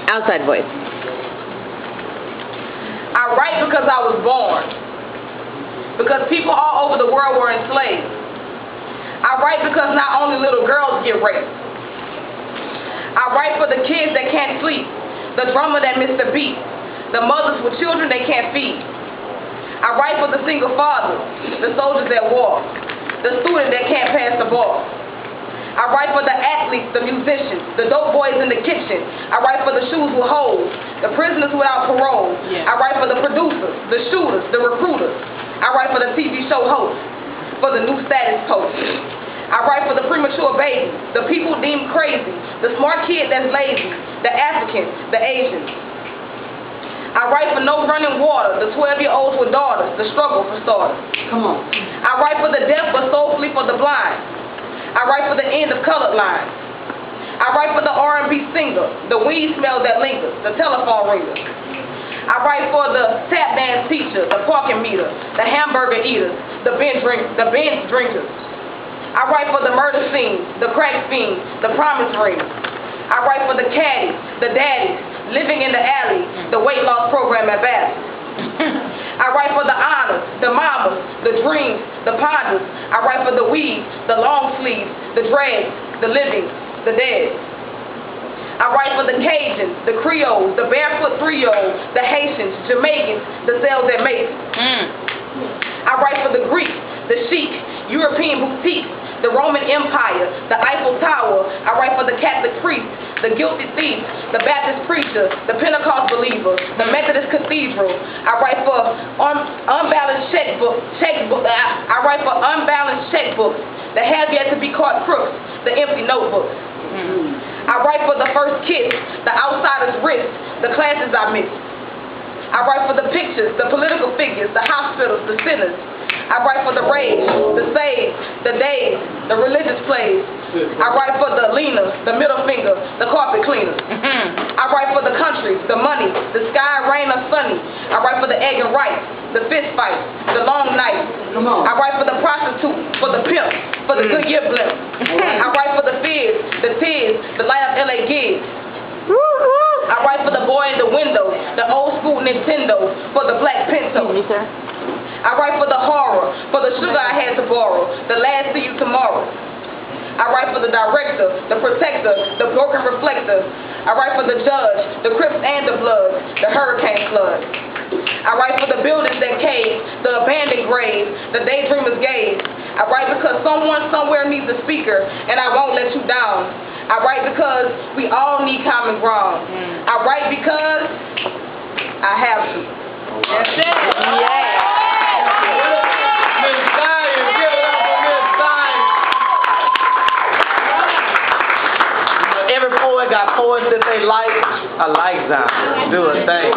Outside voice. I write because I was born. Because people all over the world were enslaved. I write because not only little girls get raped. I write for the kids that can't sleep, the drummer that missed the beat, the mothers with children they can't feed. I write for the single fathers, the soldiers at war, the student that can't pass the ball. I write for the athletes, the musicians, the dope boys in the kitchen. I write for the shoes with holes, the prisoners without parole. I write for the producers, the shooters, the recruiters. I write for the TV show hosts, for the new status post. I write for the premature babies, the people deemed crazy, the smart kid that's lazy, the Africans, the Asians. I write for no running water, the 12-year-olds with daughters, the struggle for starters. Come on. I write for the deaf but soulfully for the blind. I write for the end of colored lines. I write for the R&B singer, the weed smell that lingers, the telephone ringer. I write for the tap dance teacher, the parking meter, the hamburger eaters, the binge drinkers. I write for the murder scenes, the crack fiends, the promise rings. I write for the caddies, the daddies, living in the alley, the weight loss program at Valley. I write for the honors, the mamas, the dreams, the ponders. I write for the weeds, the long sleeves, the dreads, the living, the dead. I write for the Cajuns, the Creoles, the barefoot 3-year-olds, the Haitians, Jamaicans, the sales at Macy's. I write for the Greeks, the chic, European boutiques, the Roman Empire, the Eiffel Tower. I write for the Catholic priest, the guilty thief, the Baptist preacher, the Pentecost believer, the Methodist cathedral. I write for unbalanced checkbooks. I write for unbalanced checkbooks, the have yet to be caught crooks, the empty notebooks. I write for the first kiss, the outsider's wrist, the classes I missed. I write for the pictures, the political figures, the hospitals, the sinners. I write for the rage, the sage, the days, the religious plays. I write for the leaners, the middle finger, the carpet cleaners. I write for the countries, the money, the sky, rain, or sunny. I write for the egg and rice, the fist fight, the long night. I write for the prostitute, for the pimp, for the Goodyear blimp. I write for the fears, the tears, the light of LA gigs. I write for the boy in the window, the old school Nintendo, for the black Pinto. I write for the horror, for the sugar I had to borrow, the last see you tomorrow. I write for the director, the protector, the broken reflector. I write for the judge, the Crips and the Bloods, the hurricane flood. I write for the buildings that cave, the abandoned graves, the daydreamer's gaze. I write because someone somewhere needs a speaker, and I won't let you down. I write because we all need common ground. I write because I have to. That's it. Yeah. Every poet got poets that they like. I like Zion. Do a thing.